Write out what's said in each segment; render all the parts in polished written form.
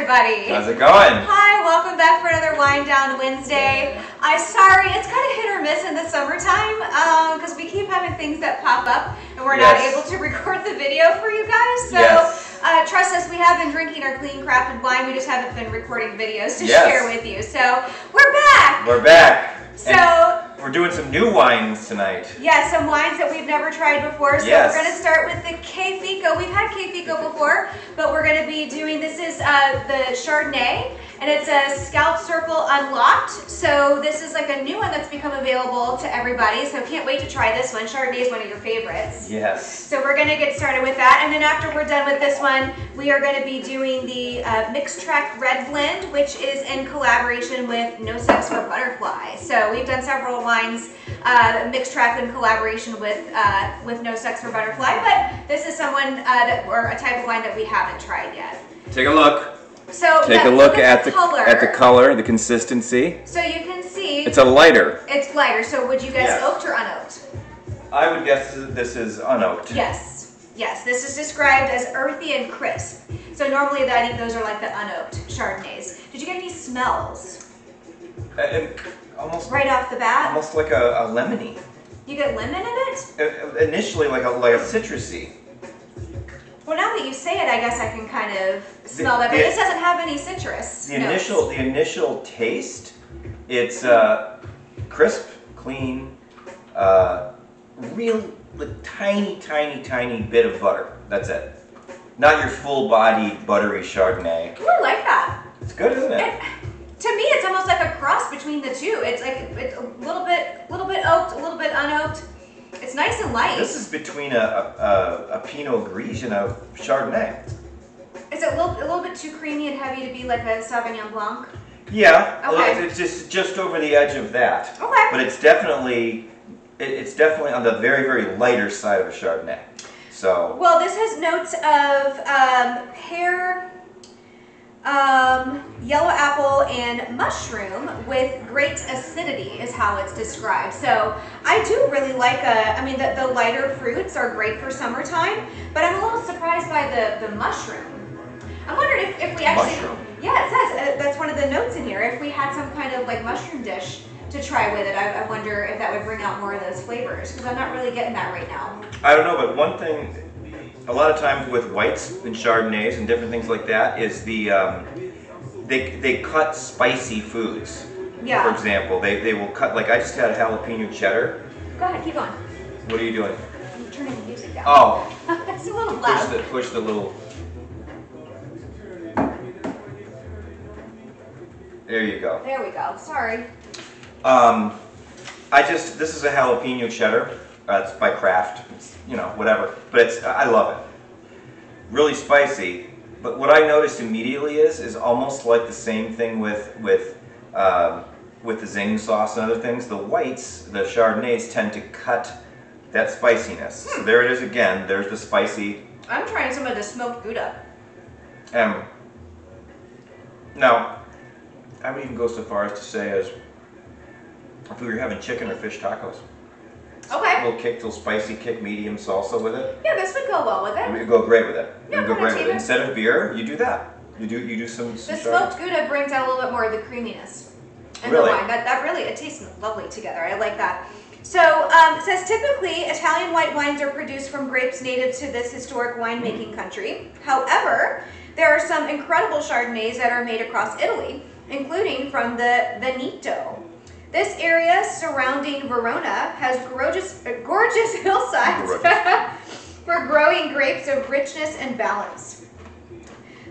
everybody. How's it going? Hi, welcome back for another Wind Down Wednesday. I'm sorry, it's kind of hit or miss in the summertime because we keep having things that pop up and we're not able to record the video for you guys. So trust us, we have been drinking our clean crafted wine. We just haven't been recording videos to share with you. So we're back. We're back. So and we're doing some new wines tonight. Yeah, some wines that we've never tried before. So we're going to start with the K Fico. We've had K Fico before, but we're going to be doing, this is the Chardonnay, and it's a Scout Circle Unlocked. So this is like a new one that's become available to everybody. So can't wait to try this one. Chardonnay is one of your favorites. Yes. So we're going to get started with that. And then after we're done with this one, we are going to be doing the Mixed Track Red Blend, which is in collaboration with No Sex for Butterfly. So we've done several wines Mixed Track in collaboration with No Sex for Butterfly, but this is someone or a type of wine that we haven't tried yet. Take a look. So take a look at the color, the consistency. So you can see it's a lighter. It's lighter. So would you guess oaked or unoaked? I would guess this is unoaked. Yes. Yes. This is described as earthy and crisp. So normally I think those are like the unoaked Chardonnays. Did you get any smells? Almost right off the bat. Almost like a lemony. You get lemon in it? Initially, like a citrusy. Well, now that you say it, I guess I can kind of smell that, but this doesn't have any citrus. The initial taste, it's crisp, clean, real tiny bit of butter. That's it. Not your full-bodied buttery Chardonnay. I like that. It's good, isn't it? To me, it's almost like a cross between the two. It's like it's a little bit oaked, a little bit unoaked. It's nice and light. This is between a Pinot Gris and a Chardonnay. Is it a little bit too creamy and heavy to be like a Sauvignon Blanc? Yeah. Okay. It's just over the edge of that. Okay. But it's definitely on the very lighter side of a Chardonnay. So. Well, this has notes of pear, yellow apple, and mushroom with great acidity is how it's described. So I do really like the lighter fruits are great for summertime, but I'm a little surprised by the mushroom. I'm wondering if we actually, yeah, it says, that's one of the notes in here, if we had some kind of like mushroom dish to try with it, I wonder if that would bring out more of those flavors, because I'm not really getting that right now. I don't know, but one thing, a lot of times with whites and Chardonnays and different things like that is they cut spicy foods. Yeah. For example, they will cut, like I just had a jalapeno cheddar. Go ahead, keep going. What are you doing? I'm turning the music down. Oh. It's a little loud. Push the little. There you go. There we go. Sorry. This is a jalapeno cheddar. It's by Kraft. It's, whatever. But I love it. Really spicy. But what I noticed immediately is almost like the same thing with the zing sauce and other things. The whites, the Chardonnays, tend to cut that spiciness. So there it is again. There's the spicy. I'm trying some of the smoked Gouda. Now, I would even go so far as to say as if we were having chicken or fish tacos. Okay. A little spicy kick, medium salsa with it. Yeah, this would go well with it. It would go great with it. Yeah, it would go great with it. Instead of beer, you do that. You do some the smoked Gouda brings out a little bit more of the creaminess in the wine. That really, it tastes lovely together. I like that. So it says typically Italian white wines are produced from grapes native to this historic winemaking country. However, there are some incredible Chardonnays that are made across Italy, including from the Veneto. This area surrounding Verona has gorgeous hillsides for growing grapes of richness and balance.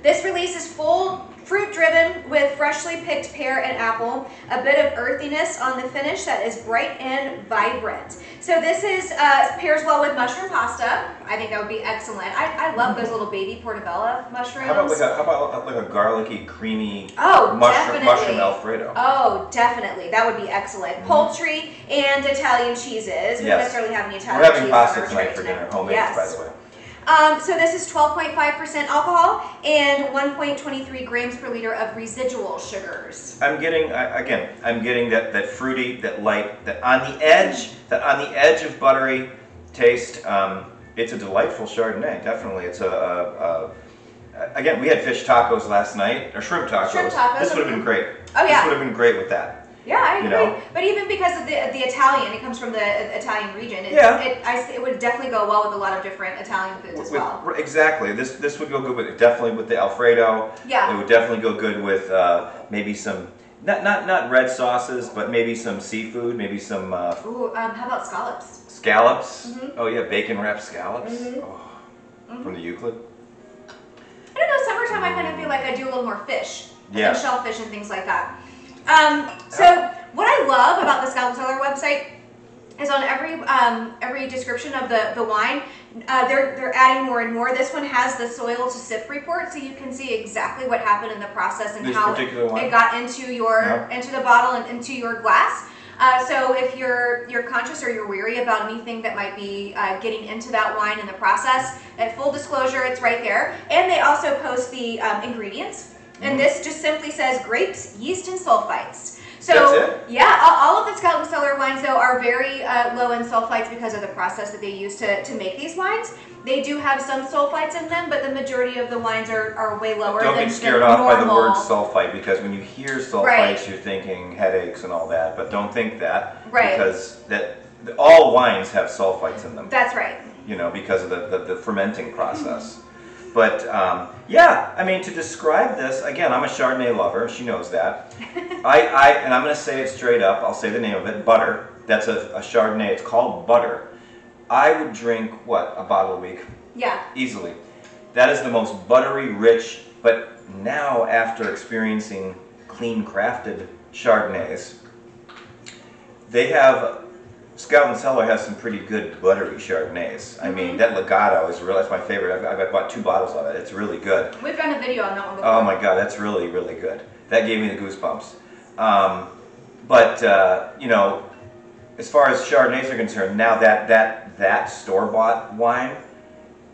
This release is full fruit-driven with freshly picked pear and apple, a bit of earthiness on the finish that is bright and vibrant. So this is pairs well with mushroom pasta. I think that would be excellent. I love those little baby portobello mushrooms. How about like a garlicky, creamy mushroom Alfredo? Oh, definitely. That would be excellent. Poultry and Italian cheeses. We don't necessarily have any Italian cheese. We're having pasta tonight for dinner, homemade, by the way. So this is 12.5% alcohol and 1.23 grams per liter of residual sugars. I'm getting that fruity, that light, that on the edge of buttery taste. It's a delightful Chardonnay. Definitely, it's again, we had fish tacos last night, or shrimp tacos. Shrimp tacos. This would have been great. Oh yeah. This would have been great with that. Yeah, I agree. You know? But even because of the Italian, it comes from the Italian region. It would definitely go well with a lot of different Italian foods as well. Exactly. This would go good with definitely with the Alfredo. Yeah. It would definitely go good with maybe some not red sauces, but maybe some seafood, maybe some. Ooh, how about scallops? Scallops. Mm-hmm. Oh yeah, bacon wrapped scallops. Mm-hmm. Oh, from the Euclid. I don't know. Summertime, I kind of feel like I do a little more fish. Yeah. And shellfish and things like that. So what I love about the Scalp Cellar website is on every description of the wine, they're adding more and more. This one has the soil to sip report, so you can see exactly what happened in the process and how it got into into the bottle and into your glass. So if you're conscious or you're weary about anything that might be getting into that wine in the process, at full disclosure, it's right there. And they also post the ingredients. And this just simply says grapes, yeast, and sulfites. So that's it? Yeah, all of the Scalp Cellar wines though are very low in sulfites because of the process that they use to make these wines. They do have some sulfites in them, but the majority of the wines are way lower than normal. Don't get scared off by the word sulfite, because when you hear sulfites, you're thinking headaches and all that. But don't think that, because all wines have sulfites in them. That's right. You know, because of the fermenting process. But yeah, I mean, to describe this, again, I'm a Chardonnay lover. She knows that. And I'm going to say it straight up. I'll say the name of it, Butter. That's a Chardonnay. It's called Butter. I would drink, what, a bottle a week? Yeah. Easily. That is the most buttery, rich, but now after experiencing clean crafted Chardonnays, they have, Scalp Cellar has some pretty good buttery Chardonnays. I mean, that Legato is really, that's my favorite. I've bought 2 bottles of it. It's really good. We've done a video on that one before. Oh my God, that's really, really good. That gave me the goosebumps. You know, as far as Chardonnays are concerned, now that store-bought wine,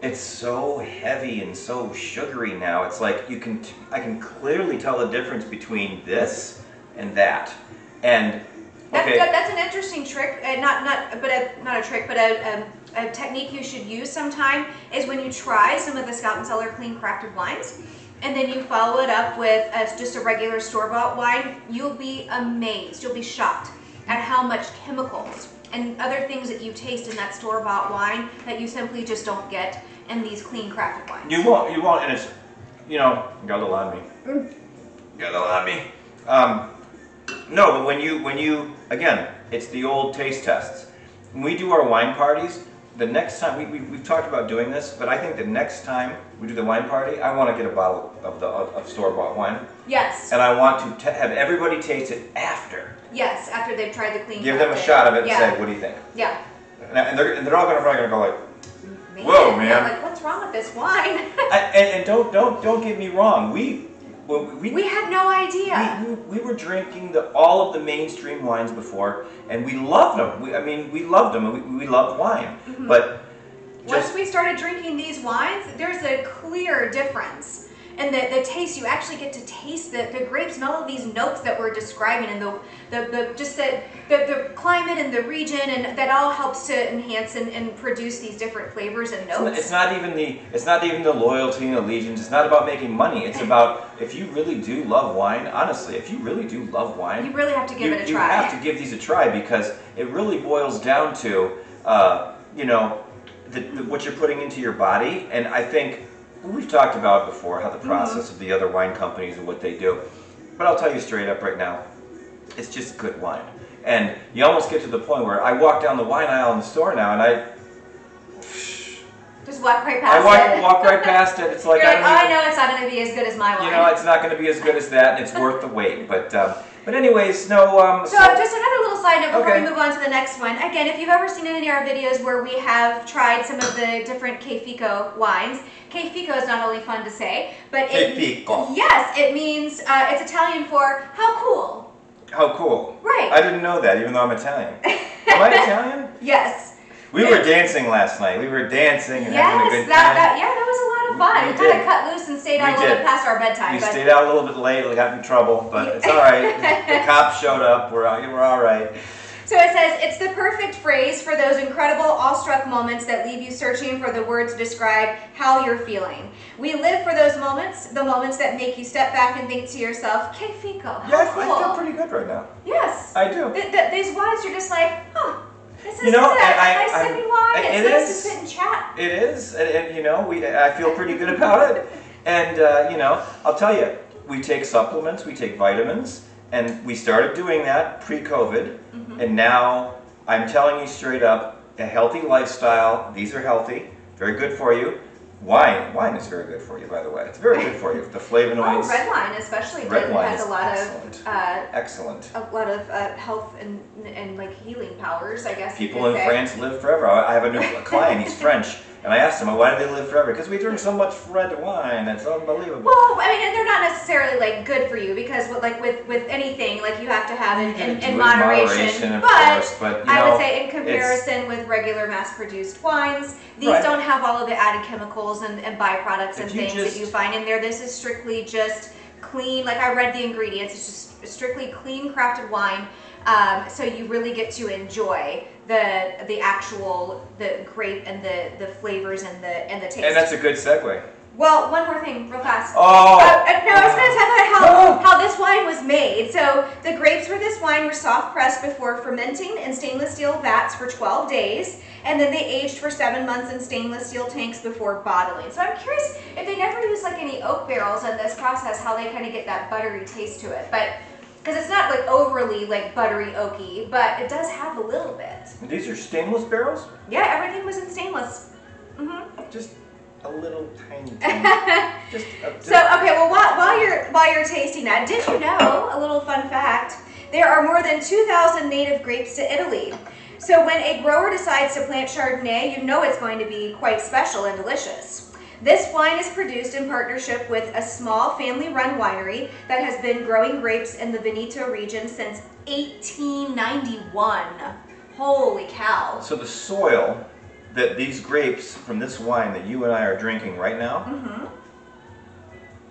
it's so heavy and so sugary now. It's like I can clearly tell the difference between this and that. And that's an interesting trick. Not a trick, but a technique you should use sometime is when you try some of the Scalp Cellar clean crafted wines, and then you follow it up with just a regular store-bought wine. You'll be amazed. You'll be shocked at how much chemicals and other things that you taste in that store-bought wine that you simply just don't get in these clean crafted wines. You won't, and it's, you know, you got a little on me. You got a little on me. No, but when you, again, it's the old taste tests. When we do our wine parties, the next time, we've talked about doing this, but I think the next time we do the wine party, I want to get a bottle of store-bought wine. Yes. And I want to have everybody taste it after. Yes, after they've tried the clean. Give them a shot of it and say, what do you think? Yeah. And they're all probably going to go like, whoa, man. Yeah, like, what's wrong with this wine? and don't get me wrong. We had no idea. We were drinking all of the mainstream wines before, and we loved them. We loved them, and we loved wine. Mm-hmm. But once we started drinking these wines, there's a clear difference. And the taste, you actually get to taste the grapes and all of these notes that we're describing, and the climate and the region, and that all helps to enhance and produce these different flavors and notes. It's not even the loyalty and allegiance. It's not about making money. It's about, if you really do love wine, honestly, if you really do love wine, you really have to give it a try. You have to give these a try, because it really boils down to, you know, what you're putting into your body. And I think we've talked about before how the process of the other wine companies and what they do. But I'll tell you straight up right now, it's just good wine. And you almost get to the point where I walk down the wine aisle in the store now and I just walk right past it. I walk right past it. It's like, I know it's not going to be as good as my wine. You know, it's not going to be as good as that, and it's worth the wait. But anyways, no. So just another little side note before we move on to the next one. Again, if you've ever seen any of our videos where we have tried some of the different Che Fico wines, Che Fico is not only fun to say, but yes, it means it's Italian for how cool. How cool. Right. I didn't know that, even though I'm Italian. Am I Italian? Yes. We were dancing last night. We were dancing and having a good time. That was a lot of fun. We kind of cut loose and stayed out a little bit past our bedtime. We stayed out a little bit late. We got in trouble, but it's all right. The cops showed up. We're all right. So it says, it's the perfect phrase for those incredible awestruck moments that leave you searching for the word to describe how you're feeling. We live for those moments, the moments that make you step back and think to yourself, que fico, how cool. I feel pretty good right now. Yes. I do. These wines, you're just like, huh, this is you know, a nice sipping wine. It's nice to sit and chat. It is, and you know, I feel pretty good about it. And you know, I'll tell you, we take supplements, we take vitamins, and we started doing that pre-COVID, and now I'm telling you straight up, a healthy lifestyle, these are healthy, very good for you. Wine is very good for you, by the way. It's very good for you. The flavonoids. Oh, red wine especially has a lot of excellent. A lot of health and like healing powers, I guess. People in France live forever. I have a new client. He's French. And I asked him, why do they live forever? Because we drink so much red wine. It's unbelievable. Well, I mean, and they're not necessarily like good for you because, with anything, like you have to have it in moderation. Of course, but you know, I would say, in comparison with regular mass-produced wines, these don't have all of the added chemicals and byproducts and things that you find in there. This is strictly just clean. Like I read the ingredients. It's just strictly clean crafted wine. So you really get to enjoy the actual grape and the flavors and the taste. And that's a good segue. Well, one more thing, real fast. Oh! No, I was going to talk about how this wine was made. So the grapes for this wine were soft pressed before fermenting in stainless steel vats for 12 days, and then they aged for 7 months in stainless steel tanks before bottling. So I'm curious if they never use like any oak barrels in this process, how they kind of get that buttery taste to it. But because it's not like overly like buttery oaky, but it does have a little bit. These are stainless barrels? Yeah, everything was in stainless. Just a little tiny. So okay, well while you're tasting that, did you know a little fun fact? There are more than 2,000 native grapes to Italy. So when a grower decides to plant Chardonnay, you know it's going to be quite special and delicious. This wine is produced in partnership with a small family-run winery that has been growing grapes in the Veneto region since 1891. Holy cow. So the soil that these grapes from this wine that you and I are drinking right now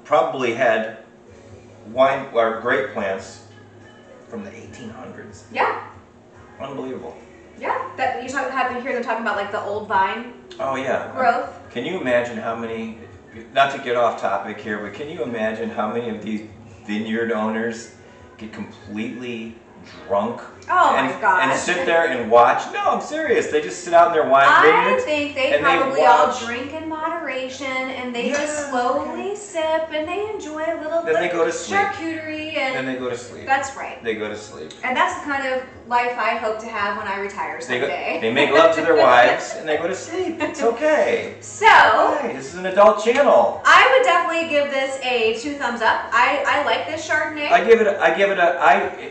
probably had wine or grape plants from the 1800s. Yeah. Unbelievable. Yeah. That you have to hear them talking about like the old vine. Oh yeah. Growth. Can you imagine how many, not to get off topic here, but can you imagine how many of these vineyard owners get completely drunk my gosh. and sit there and watch? No, I'm serious. They just sit out in their wine vineyards. I think they probably all drink in moderation and they just slowly sip and they enjoy a little bit they go to sleep. Charcuterie and then they go to sleep. That's right. They go to sleep. And that's the kind of life I hope to have when I retire someday. They make love to their wives and they go to sleep. It's okay. So, okay, this is an adult channel. I would definitely give this a 2 thumbs up. I like this Chardonnay. I give it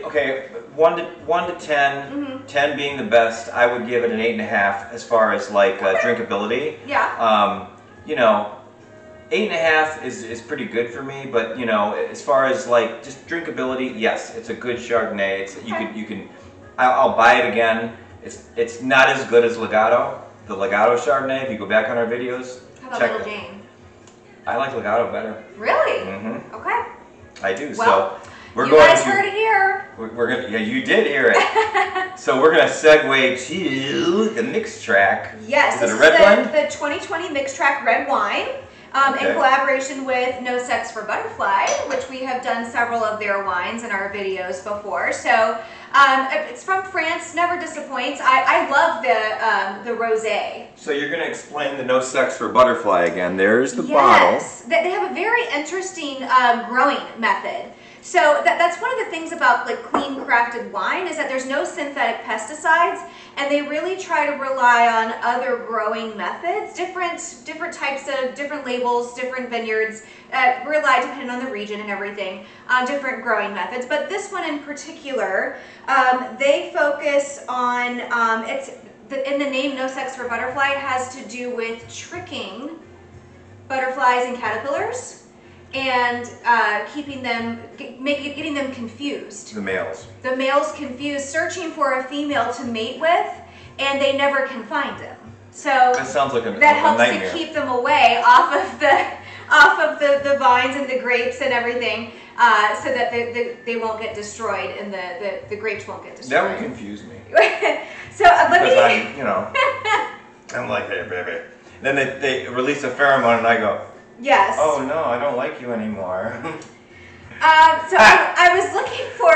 okay, 1 to 10, 10 being the best. I would give it an 8.5 as far as like drinkability. Yeah. You know, 8.5 is pretty good for me, but you know, as far as like just drinkability, yes, it's a good Chardonnay. It's you can I'll buy it again. It's not as good as Legato, the Legato Chardonnay. If you go back on our videos, how about check Little it. Jane? I like Legato better. Really? Okay. I do. Well, so we're you going guys to, heard it here. We're gonna. Yeah, you did hear it. So we're gonna segue to the mix track. Yes, is it a red blend? The 2020 mix track red wine. In collaboration with No Sex for Butterfly, which we have done several of their wines in our videos before. So it's from France, never disappoints. I love the rosé. So you're going to explain the No Sex for Butterfly again. There's the bottle. Yes, they have a very interesting growing method. So that's one of the things about like clean crafted wine is that there's no synthetic pesticides, and they really try to rely on other growing methods, different types of different labels, different vineyards, rely depending on the region and everything, different growing methods. But this one in particular, they focus on in the name No Sex for Butterfly, it has to do with tricking butterflies and caterpillars and getting them confused. The males. The males confused, searching for a female to mate with, and they never can find them. So that sounds like that helps nightmare. to keep them away off of the vines and the grapes and everything, so that they won't get destroyed and the grapes won't get destroyed. That would confuse me. So let me. Because I'm like, hey, baby. Then they release a pheromone, and I go, yes. oh no, I don't like you anymore. I was looking for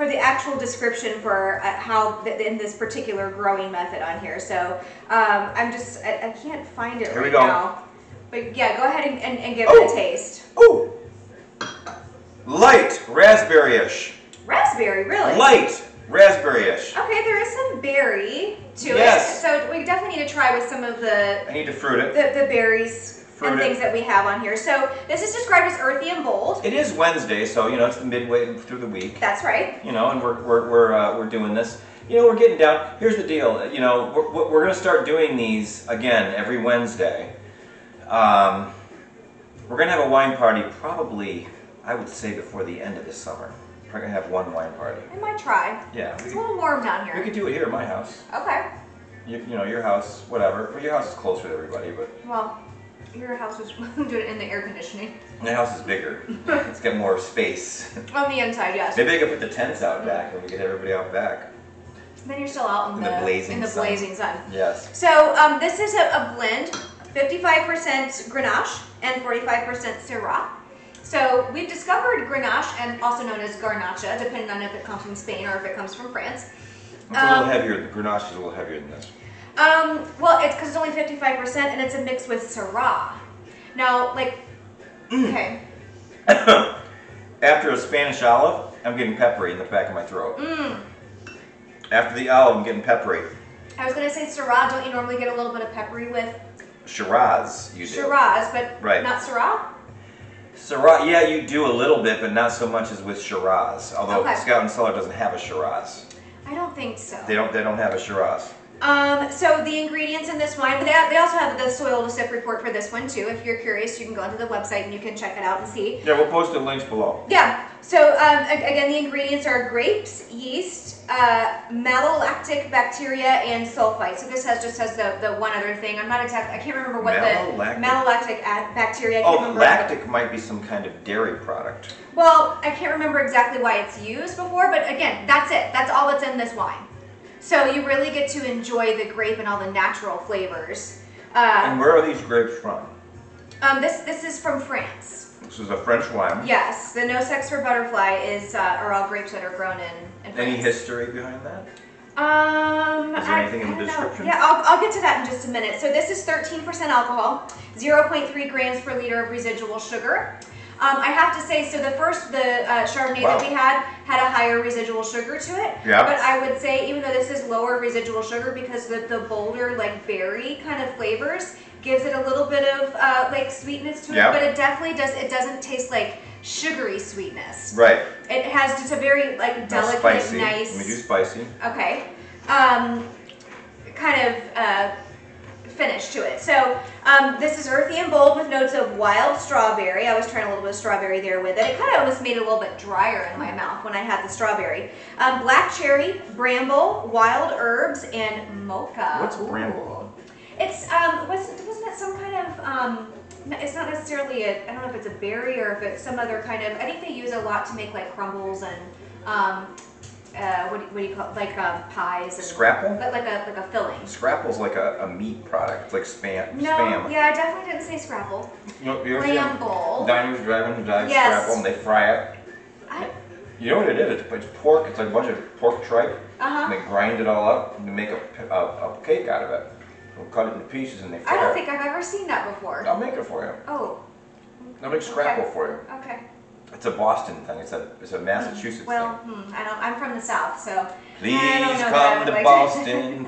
the actual description for how in this particular growing method on here. So I can't find it right now. But yeah, go ahead and give it a taste. Ooh, light raspberry-ish. Raspberry, really? Light raspberry-ish. Okay, there is some berry to it. So we definitely need to try with some of the. I need to fruit it. The berries. And things that we have on here. So this is described as earthy and bold. It is Wednesday, so it's the midway through the week. That's right. And we're doing this. We're getting down. Here's the deal. We're going to start doing these again every Wednesday. We're going to have a wine party probably, I would say, before the end of this summer. We're going to have one wine party. I might try. Yeah. It's a little warm down here. We could do it here at my house. Okay. Your house, whatever. Well, your house is closer to everybody, but. Well. Your house was doing it in the air conditioning. My house is bigger. It's got more space. On the inside, yes. Maybe I could put the tents out back and we get everybody out back. Then you're still out in the blazing sun. Yes. So this is a blend, 55% Grenache and 45% Syrah. So we've discovered Grenache, and also known as Garnacha, depending on if it comes from Spain or if it comes from France. It's a little heavier. The Grenache is a little heavier than this. Well, it's because it's only 55% and it's a mix with Syrah. Now, okay. After a Spanish olive, I'm getting peppery in the back of my throat. After the olive, I'm getting peppery. I was going to say Syrah, don't you normally get a little bit of peppery with? Shiraz, you do. Shiraz, but not Syrah? Syrah, yeah, you do a little bit, but not so much as with Shiraz. Although Scout and Cellar doesn't have a Shiraz. I don't think so. They don't have a Shiraz. So the ingredients in this wine, but they also have the soil to sip report for this one too. If you're curious, you can go onto the website and you can check it out and see. Yeah, we'll post the links below. Yeah. So again, the ingredients are grapes, yeast, malolactic bacteria, and sulfite. So this just has the one other thing. I'm not exactly. I can't remember what malolactic bacteria. Lactic might be some kind of dairy product. Well, I can't remember exactly why it's used before, but again, that's it. That's all that's in this wine. So you really get to enjoy the grape and all the natural flavors. And where are these grapes from? This is from France. This is a French wine. Yes, the No Sex for Butterfly are all grapes that are grown in France. Any history behind that? Is there anything in the description? Yeah, I'll get to that in just a minute. So this is 13% alcohol, 0.3 grams per liter of residual sugar. I have to say, so the Chardonnay that we had a higher residual sugar to it. Yeah. But I would say, even though this is lower residual sugar, because the bolder, berry kind of flavors gives it a little bit of sweetness to it. But it definitely doesn't taste like sugary sweetness. Right. It has just a very delicate, spicy. nice. We do spicy. Okay. Kind of finish to it. So this is earthy and bold with notes of wild strawberry. I was trying a little bit of strawberry there with it. It kind of almost made it a little bit drier in my mouth when I had the strawberry. Black cherry, bramble, wild herbs, and mocha. What's bramble? It's wasn't it some kind of it's not necessarily I don't know if it's a berry or if it's some other kind of. I think they use a lot to make crumbles and what do you call it? Pies and scrapple? Like a filling. Scrapple's like a meat product. It's like spam. No, yeah, I definitely didn't say scrapple. You ever see Diners, Drive-In, Scrapple, and they fry it? You know what it is? It's pork. It's like a bunch of pork tripe. And they grind it all up and they make a cake out of it. They'll cut it into pieces and they fry it. I don't think I've ever seen that before. I'll make it for you. Oh. I'll make scrapple for you. Okay. It's a Boston thing. It's a Massachusetts thing. Well, I'm from the South, so. Please come to Boston.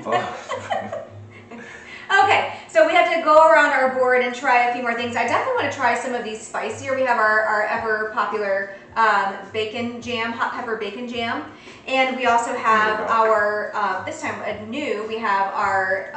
Okay, so we have to go around our board and try a few more things. I definitely want to try some of these spicier. We have our ever popular bacon jam, hot pepper bacon jam, and we also have our this time new. We have our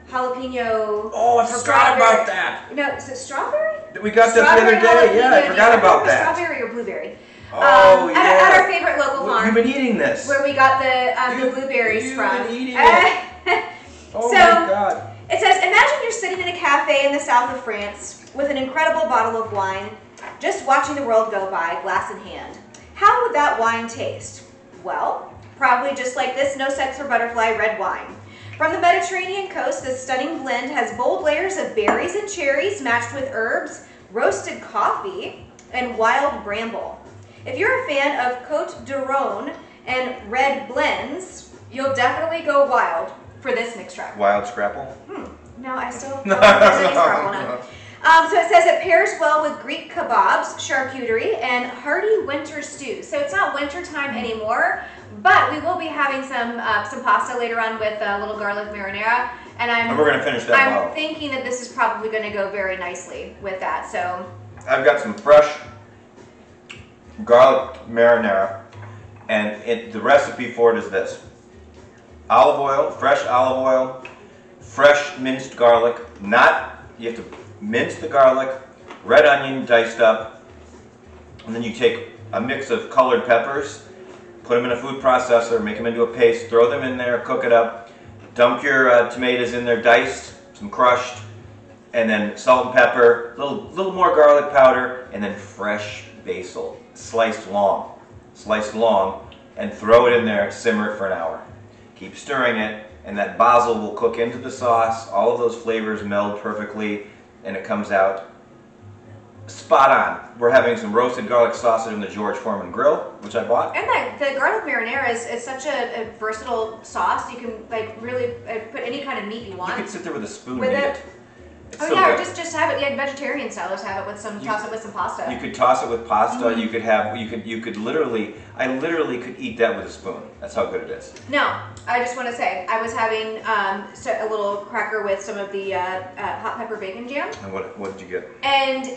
jalapeno. Oh, I forgot about that. No, is it strawberry? We got that the other day. Yeah, I forgot about that. Strawberry or blueberry? Oh, yeah. At our favorite local farm. You've been eating this. Where we got the blueberries from. You've been eating it. Oh my God. It says, imagine you're sitting in a cafe in the south of France with an incredible bottle of wine, just watching the world go by, glass in hand. How would that wine taste? Well, Probably just like this No Sex for Butterfly red wine. From the Mediterranean coast, this stunning blend has bold layers of berries and cherries matched with herbs, roasted coffee, and wild bramble. If you're a fan of Côte d'Aron and red blends, you'll definitely go wild for this mixed track. Wild scrapple? No, I still don't think there's any scrapple now. So it says it pairs well with Greek kebabs, charcuterie, and hearty winter stews. So it's not winter time anymore, but we will be having some pasta later on with a little garlic marinara. And we're going to finish that bottle. I'm thinking that this is probably going to go very nicely with that. So I've got some fresh garlic marinara, and the recipe for it is this. Olive oil, fresh minced garlic, you have to mince the garlic, red onion diced up, and then you take a mix of colored peppers, put them in a food processor, make them into a paste, throw them in there, cook it up, dump your tomatoes in there diced, some crushed, and then salt and pepper, little more garlic powder, and then fresh basil, sliced long, and throw it in there, simmer it for an hour. Keep stirring it, and that basil will cook into the sauce, all of those flavors meld perfectly, and it comes out spot on. We're having some roasted garlic sausage in the George Foreman grill, which I bought. And the garlic marinara is such a versatile sauce. You can like really put any kind of meat you want. You could sit there with a spoon and eat it. It's oh so yeah, good. or just have it. Yeah, vegetarian stylers have it with toss it with some pasta. You could toss it with pasta. You could literally. I literally could eat that with a spoon. That's how good it is. Now, I just want to say I was having a little cracker with some of the hot pepper bacon jam. And what did you get? And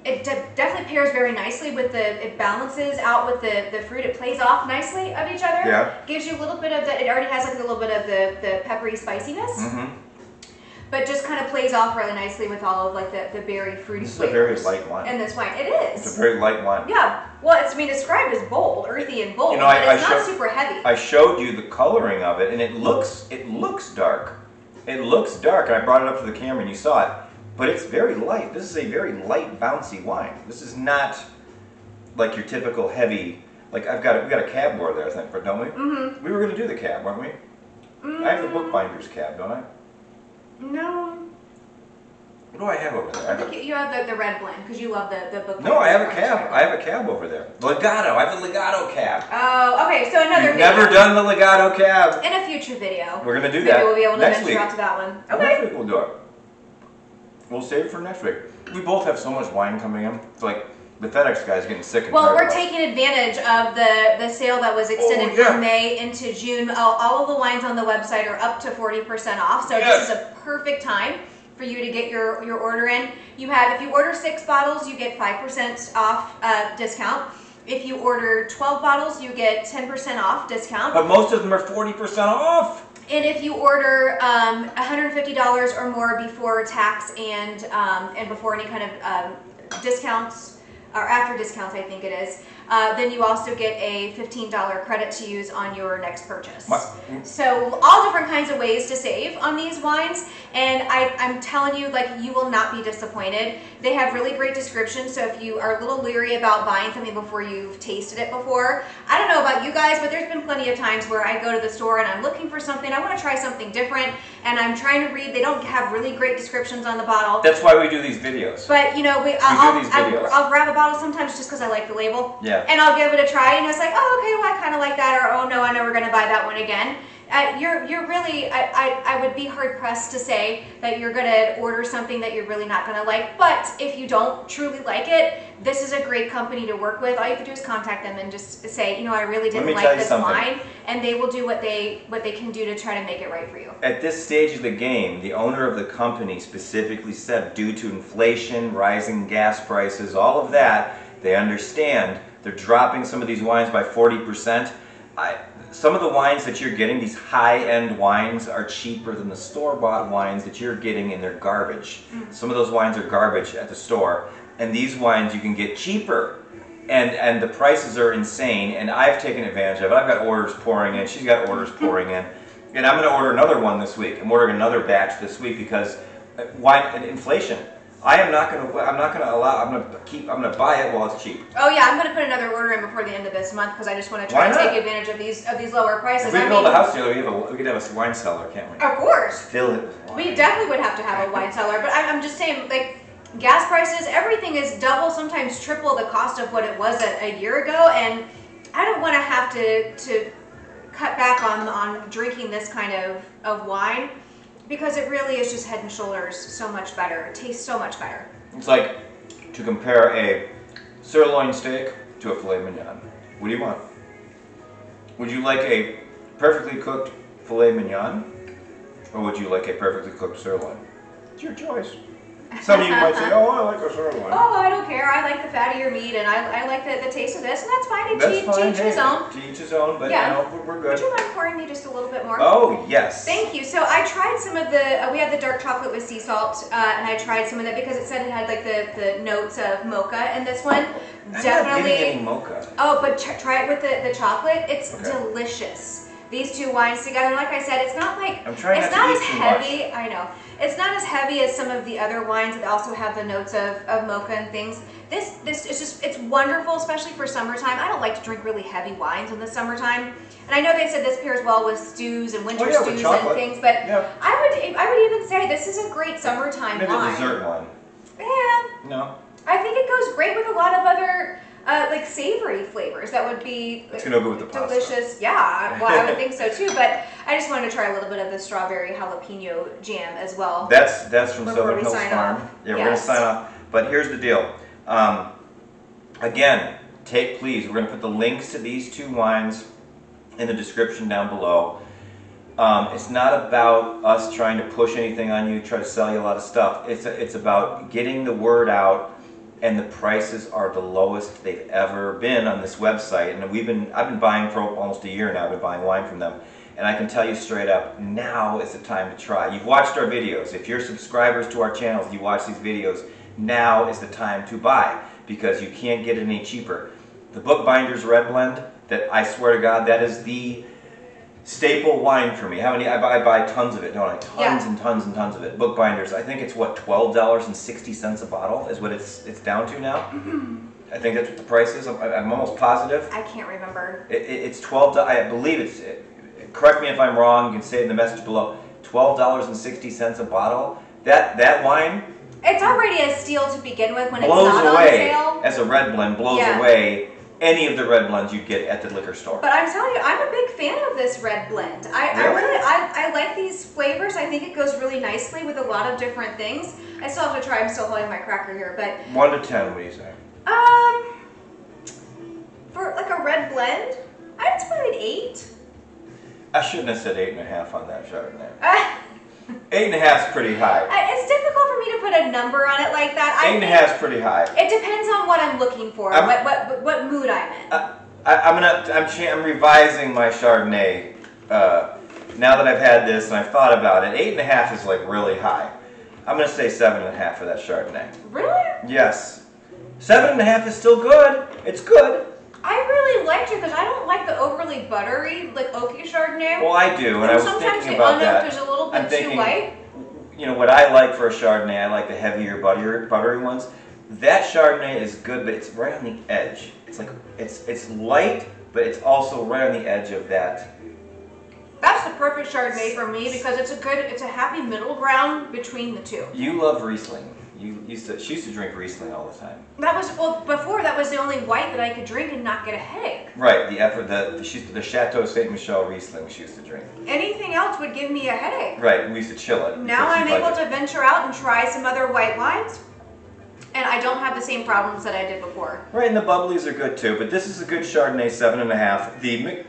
it definitely pairs very nicely with it balances out with the fruit. It plays off nicely of each other. Yeah. Gives you a little bit of it already has like a little bit of the peppery spiciness. But just kind of plays off really nicely with all of like the berry fruity flavors. This is a very light wine. And this wine, it is. It's a very light wine. Yeah. Well, it's described as bold, earthy and bold, You know, but it's not super heavy. I showed you the coloring of it, and it looks dark. It looks dark, and I brought it up to the camera, and you saw it. But it's very light. This is a very light, bouncy wine. This is not like your typical heavy. Like we got a cab over there, I think, don't we? We were going to do the cab, weren't we? I have the bookbinder's cab, don't I? No. What do I have over there? I think you have the red blend because you love the book. No, I have a cab. I have a cab over there. Legato. I have a Legato cab. Oh, okay. So another We've video. never done the Legato cab. In a future video. We're going to do that. Maybe we'll be able to next venture week. out to that one. Okay. Next week we'll do it. We'll save it for next week. We both have so much wine coming in. It's like the FedEx guy's getting sick and tired. Well, we're taking advantage of the sale that was extended from May into June. All of the wines on the website are up to 40% off. So this is a perfect time for you to get your order in. If you order 6 bottles, you get 5% off discount. If you order 12 bottles, you get 10% off discount. But most of them are 40% off. And if you order $150 or more before tax and before any kind of discounts, or after discounts, I think it is, then you also get a $15 credit to use on your next purchase. So all different kinds of ways to save on these wines, and I'm telling you, like, you will not be disappointed. They have really great descriptions, so if you are a little leery about buying something before you've tasted it before, I don't know about you guys, but there's been plenty of times where I go to the store and I'm looking for something, I want to try something different, and I'm trying to read, they don't have really great descriptions on the bottle. That's why we do these videos. But, you know, I'll grab a bottle sometimes just because I like the label. Yeah. And I'll give it a try, and it's like, oh, okay, well, I kind of like that, or oh no, I'm never going to buy that one again. You're really, I would be hard pressed to say that you're going to order something that you're really not going to like. But if you don't truly like it, this is a great company to work with. All you have to do is contact them and just say, you know, I really didn't like this wine, and they will do what they can do to try to make it right for you. At this stage of the game, the owner of the company specifically said, due to inflation, rising gas prices, all of that, they understand. They're dropping some of these wines by 40%. Some of the wines that you're getting, these high-end wines, are cheaper than the store-bought wines that you're getting, and they're garbage. Some of those wines are garbage at the store, and these wines you can get cheaper. And the prices are insane, and I've taken advantage of it. I've got orders pouring in. She's got orders pouring in. And I'm going to order another one this week. I'm ordering another batch this week because wine and inflation. I am not going to. I'm not going to allow. I'm going to buy it while it's cheap. Oh yeah, I'm going to put another order in before the end of this month because I just want to try to take advantage of these lower prices. If we build a house together, we could have a wine cellar, can't we? Of course. Fill it with wine. We definitely would have to have a wine cellar, but I'm just saying, like, gas prices, everything is double, sometimes triple the cost of what it was a year ago, and I don't want to have to cut back on drinking this kind of wine because it really is just head and shoulders so much better. It tastes so much better. It's like to compare a sirloin steak to a filet mignon. What do you want? Would you like a perfectly cooked filet mignon, or would you like a perfectly cooked sirloin? It's your choice. Some of you might say, oh, I like a sirloin. Oh, I don't care. I like the fattier meat, and I like the taste of this, and that's fine. That's fine. To each his own. To each his own, but yeah. you know, we're good. Would you mind pouring me just a little bit more? Oh, yes. Thank you. So I tried some of the, we had the dark chocolate with sea salt, and I tried some of that because it said it had like the notes of mocha in this one. Definitely. I'm not getting mocha. Oh, but try it with the chocolate. It's delicious. These two wines together, and like I said, it's not like, I'm trying it's not not to as eat too heavy. much. I know. It's not as heavy as some of the other wines that also have the notes of mocha and things. This is just, it's wonderful, especially for summertime. I don't like to drink really heavy wines in the summertime. And I know they said this pairs well with stews and winter stews and things, but I would even say this is a great summertime wine. Maybe a dessert one. Yeah. No. I think it goes great with a lot of other like savory flavors that would be it's gonna go with the pasta. Delicious. Yeah, well, I would think so too. But I just wanted to try a little bit of the strawberry jalapeno jam as well. That's from Southern Hills Farm. Yeah, we're gonna sign off. But here's the deal. Again, please. We're gonna put the links to these two wines in the description down below. It's not about us trying to push anything on you, try to sell you a lot of stuff. It's about getting the word out. And the prices are the lowest they've ever been on this website. And I've been buying for almost a year now. I've been buying wine from them. And I can tell you straight up, now is the time to try. You've watched our videos. If you're subscribers to our channels, you watch these videos, now is the time to buy because you can't get it any cheaper. The Bookbinder's Red Blend, that I swear to God, that is the staple wine for me. How many? I buy tons of it, don't I? Tons and tons and tons of it. Bookbinders. I think it's what, $12.60 a bottle is what it's down to now. I think that's what the price is. I'm almost positive. I can't remember. It's $12. I believe it's. Correct me if I'm wrong. You can say it in the message below. $12.60 a bottle. That wine. It's already a steal to begin with when it's blows not away on sale. As a red blend blows away any of the red blends you'd get at the liquor store. But I'm telling you, I'm a big fan of this red blend. I like these flavors. I think it goes really nicely with a lot of different things. I still have to try. I'm still holding my cracker here, but 1 to 10, what do you say? For like a red blend, I'd say an 8. I shouldn't have said 8.5 on that Chardonnay. 8.5 is pretty high. It's difficult for me to put a number on it like that. 8.5 is pretty high. It depends on what I'm looking for, what mood I'm in. I'm revising my Chardonnay now that I've had this and I've thought about it. 8.5 is like really high. I'm gonna say 7.5 for that Chardonnay. Really? Yes. 7.5 is still good. It's good. I really liked it because I don't like the overly buttery, like oaky Chardonnay. Well, I do, and I was thinking about that. Sometimes the unoaked is a little bit too light. You know what I like for a Chardonnay? I like the heavier, buttery ones. That Chardonnay is good, but it's right on the edge. It's like it's light, but it's also right on the edge of that. That's the perfect Chardonnay for me because it's a happy middle ground between the two. You love Riesling. She used to drink Riesling all the time. Before that was the only white that I could drink and not get a headache. Right, the Chateau Ste. Michelle Riesling she used to drink. Anything else would give me a headache. Right, we used to chill it. Now I'm able to venture out and try some other white wines, and I don't have the same problems that I did before. Right, and the bubblies are good too, but this is a good Chardonnay, 7.5.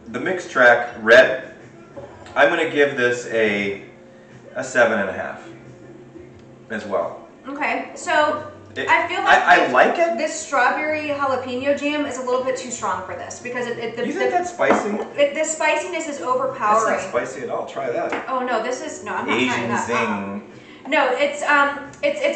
The mixed track red, I'm going to give this a 7.5 as well. Okay, so I feel like I like it. This strawberry jalapeno jam is a little bit too strong for this because You think that's spicy? The spiciness is overpowering. That's not spicy at all. Try that. Oh no, I'm not trying that. Zing. No, it's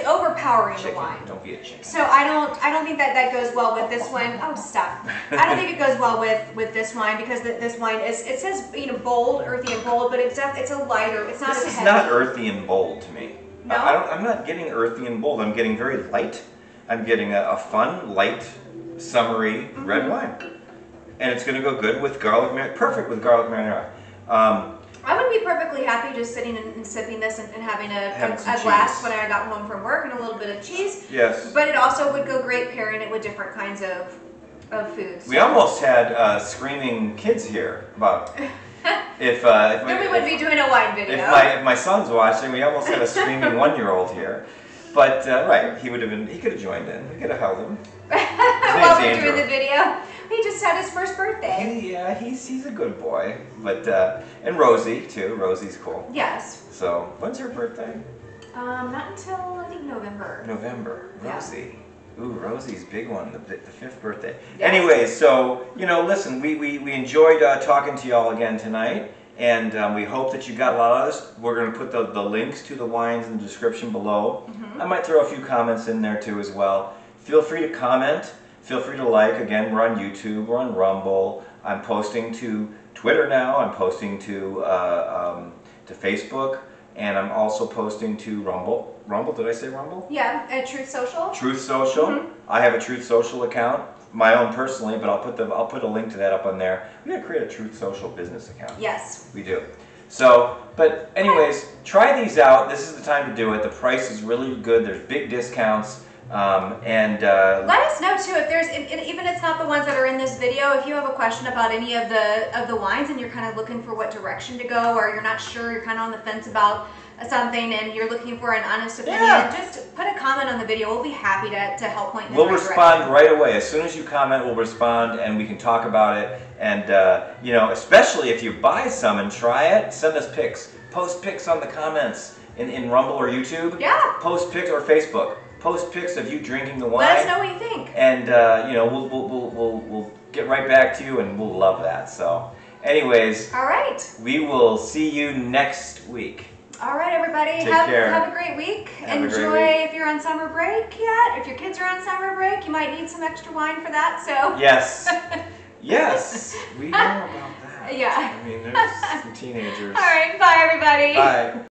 overpowering the wine. Don't be a chicken. So I don't think that goes well with this one. Oh, stop! I don't think it goes well with this wine because this wine it says bold, earthy and bold, but it's a lighter. It's not as heavy. This is not earthy and bold to me. No? I'm not getting earthy and bold. I'm getting very light. I'm getting a fun, light, summery red wine. And it's going to go good with garlic, perfect with garlic marinara. I would be perfectly happy just sitting and sipping this and having a some glass cheese. when I got home from work and a little bit of cheese. Yes. But it also would go great pairing it with different kinds of foods. We almost had screaming kids here about if then we would be doing a wine video. If my son's watching, we almost had a screaming 1-year-old here. But right, he could have joined in. We could have held him. While we're doing the video. He just had his first birthday. Yeah, he's a good boy. But and Rosie too. Rosie's cool. Yes. So when's her birthday? Not until I think November. November. Rosie. Yeah. Ooh, Rosie's big one, the 5th birthday. Yes. Anyway, so listen, we enjoyed talking to y'all again tonight, and we hope that you got a lot out of this. We're going to put the links to the wines in the description below. I might throw a few comments in there too as well. Feel free to comment. Feel free to like. Again, we're on YouTube, we're on Rumble. I'm posting to Twitter now. I'm posting to Facebook, and I'm also posting to Rumble. Rumble? Did I say Rumble? Yeah, at Truth Social. Truth Social. I have a Truth Social account, my own personally, but I'll put a link to that up on there. We gotta create a Truth Social business account. Yes. We do. So, but anyways, try these out. This is the time to do it. The price is really good. There's big discounts. Let us know too if there's, even if it's not the ones that are in this video, if you have a question about any of the wines and you're kind of looking for what direction to go, or you're not sure, you're kind of on the fence about something and you're looking for an honest opinion, just put a comment on the video. We'll be happy to help point in the right direction. We'll respond right away. As soon as you comment, we'll respond and we can talk about it. And especially if you buy some and try it, send us pics. Post pics on the comments in Rumble or YouTube. Yeah. Post pics or Facebook. Post pics of you drinking the wine. Let us know what you think. And we'll get right back to you, and we'll love that. So, anyways. All right. We will see you next week. All right, everybody. Take care. Have a great week. Enjoy if you're on summer break yet. If your kids are on summer break, you might need some extra wine for that. So. Yes. Yes. We know about that. Yeah. I mean, there's some teenagers. All right. Bye, everybody. Bye.